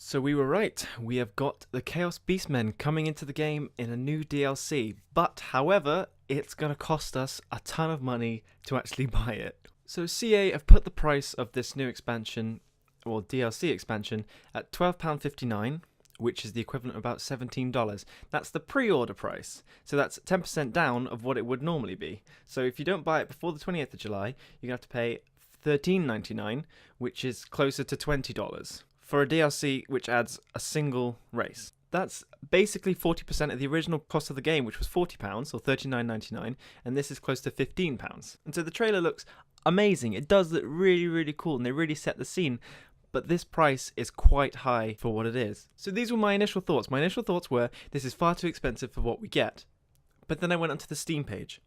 So we were right, we have got the Chaos Beastmen coming into the game in a new DLC, but however, it's going to cost us a ton of money to actually buy it. So CA have put the price of this new expansion, or DLC expansion, at £12.59, which is the equivalent of about $17. That's the pre-order price, so that's 10% down of what it would normally be. So if you don't buy it before the 28th of July, you're going to have to pay $13.99, which is closer to $20. For a DLC which adds a single race. That's basically 40% of the original cost of the game, which was £40 or $39.99, and this is close to £15. And so the trailer looks amazing. It does look really, really cool, and they really set the scene, but this price is quite high for what it is. So these were my initial thoughts. My initial thoughts were, this is far too expensive for what we get. But then I went onto the Steam page,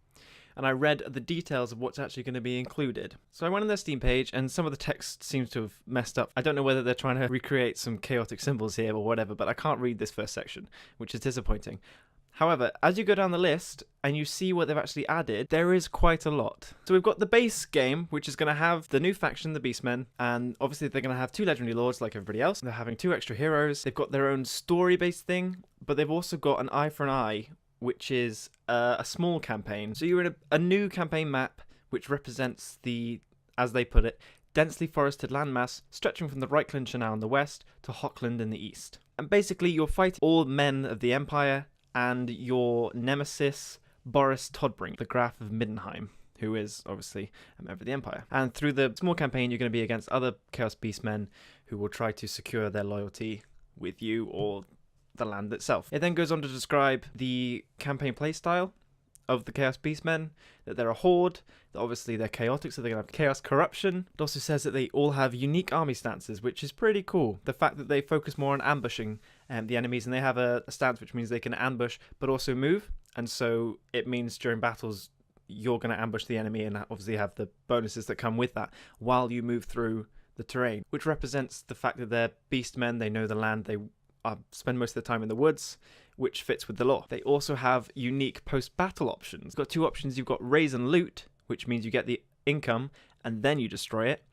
and I read the details of what's actually going to be included. So I went on their Steam page, and some of the text seems to have messed up. I don't know whether they're trying to recreate some chaotic symbols here or whatever, but I can't read this first section, which is disappointing. However, as you go down the list and you see what they've actually added, there is quite a lot. So we've got the base game, which is going to have the new faction, the Beastmen, and obviously they're going to have 2 legendary lords like everybody else. They're having 2 extra heroes. They've got their own story-based thing, but they've also got an eye for an eye, which is a small campaign. So you're in a new campaign map, which represents the, as they put it, densely forested landmass stretching from the Reichland Canal in the west to Hochland in the east. And basically you're fighting all men of the Empire and your nemesis, Boris Todbrink, the Graf of Middenheim, who is obviously a member of the Empire. And through the small campaign, you're going to be against other Chaos Beastmen who will try to secure their loyalty with you or the land itself. It then goes on to describe the campaign playstyle of the Chaos Beastmen, that they're a horde, that obviously they're chaotic, so they're going to have chaos corruption. It also says that they all have unique army stances, which is pretty cool. The fact that they focus more on ambushing the enemies, and they have a stance which means they can ambush but also move, and so it means during battles you're going to ambush the enemy and obviously have the bonuses that come with that while you move through the terrain, which represents the fact that they're beastmen, they know the land, they spend most of the time in the woods, which fits with the lore. They also have unique post-battle options. You've got 2 options. You've got raise and loot, which means you get the income and then you destroy it,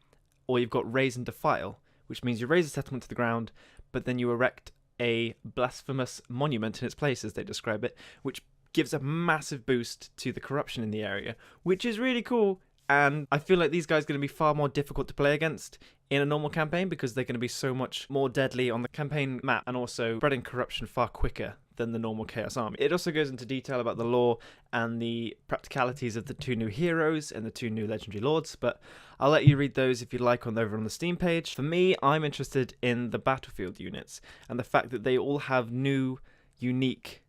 or you've got raise and defile, which means you raise a settlement to the ground, but then you erect a blasphemous monument in its place, as they describe it, which gives a massive boost to the corruption in the area, which is really cool. And I feel like these guys are going to be far more difficult to play against in a normal campaign because they're going to be so much more deadly on the campaign map and also spreading corruption far quicker than the normal Chaos Army. It also goes into detail about the lore and the practicalities of the 2 new heroes and the 2 new legendary lords, but I'll let you read those if you'd like over on the Steam page. For me, I'm interested in the battlefield units and the fact that they all have new, unique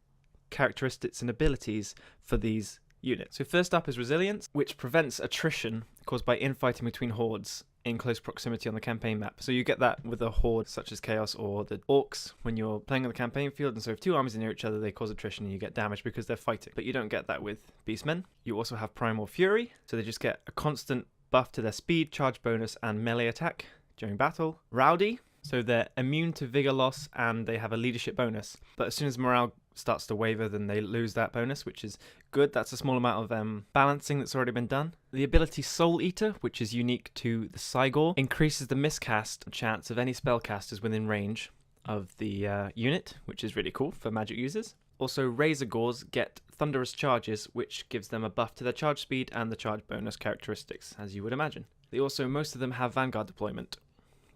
characteristics and abilities for these units. So first up is resilience, which prevents attrition caused by infighting between hordes in close proximity on the campaign map. So you get that with a horde such as Chaos or the Orcs when you're playing on the campaign field, and so if 2 armies are near each other they cause attrition and you get damage because they're fighting. But you don't get that with Beastmen. You also have Primal Fury, so they just get a constant buff to their speed, charge bonus and melee attack during battle. Rowdy, so they're immune to vigor loss and they have a leadership bonus, but as soon as morale starts to waver then they lose that bonus, which is good. That's a small amount of balancing that's already been done. The ability Soul Eater, which is unique to the Cygor, increases the miscast chance of any spellcasters within range of the unit, which is really cool for magic users. Also, Razor Gores get Thunderous Charges, which gives them a buff to their charge speed and the charge bonus characteristics, as you would imagine. They also, most of them have Vanguard deployment,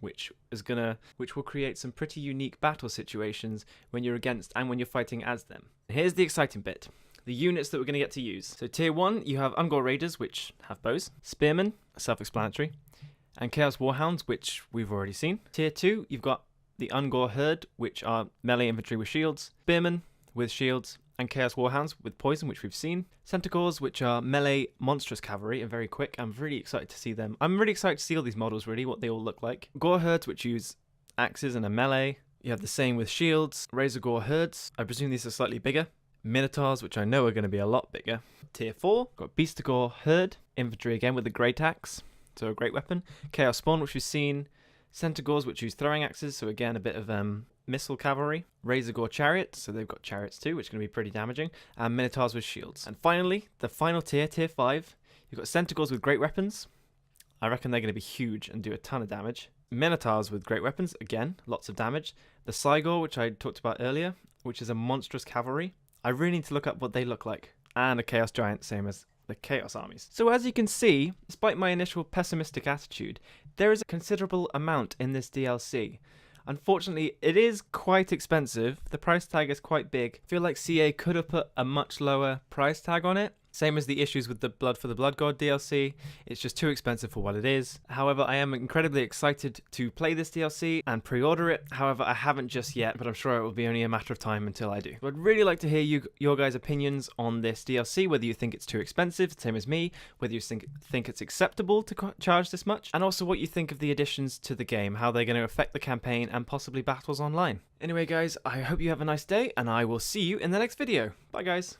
which will create some pretty unique battle situations when you're against and when you're fighting as them. Here's the exciting bit. The units that we're going to get to use. So tier 1, you have Ungor Raiders, which have bows. Spearmen, self-explanatory. And Chaos Warhounds, which we've already seen. Tier 2, you've got the Ungor Herd, which are melee infantry with shields. Spearmen with shields. And Chaos Warhounds with poison, which we've seen. Centaurs, which are melee monstrous cavalry and very quick. I'm really excited to see them. I'm really excited to see all these models, really, what they all look like. Gore Herds, which use axes and a melee. You have the same with shields. Razor Gore Herds. I presume these are slightly bigger. Minotaurs, which I know are going to be a lot bigger. Tier 4, got Beastagore Herd. Infantry again with the Great Axe, so a great weapon. Chaos Spawn, which we've seen. Centaurs, which use throwing axes, so again a bit of missile cavalry. Razor Gore Chariots, so they've got chariots too, which is going to be pretty damaging. And Minotaurs with shields. And finally, the final tier, tier 5, you've got Centaurs with great weapons. I reckon they're going to be huge and do a ton of damage. Minotaurs with great weapons, again, lots of damage. The Cygor, which I talked about earlier, which is a monstrous cavalry. I really need to look up what they look like. And a Chaos Giant, same as the Chaos armies. So as you can see, despite my initial pessimistic attitude, there is a considerable amount in this DLC. Unfortunately, it is quite expensive. The price tag is quite big. I feel like CA could have put a much lower price tag on it. Same as the issues with the Blood for the Blood God DLC. It's just too expensive for what it is. However, I am incredibly excited to play this DLC and pre-order it. However, I haven't just yet, but I'm sure it will be only a matter of time until I do. So I'd really like to hear your guys' opinions on this DLC, whether you think it's too expensive, same as me, whether you think it's acceptable to charge this much, and also what you think of the additions to the game, how they're going to affect the campaign and possibly battles online. Anyway guys, I hope you have a nice day, and I will see you in the next video. Bye guys!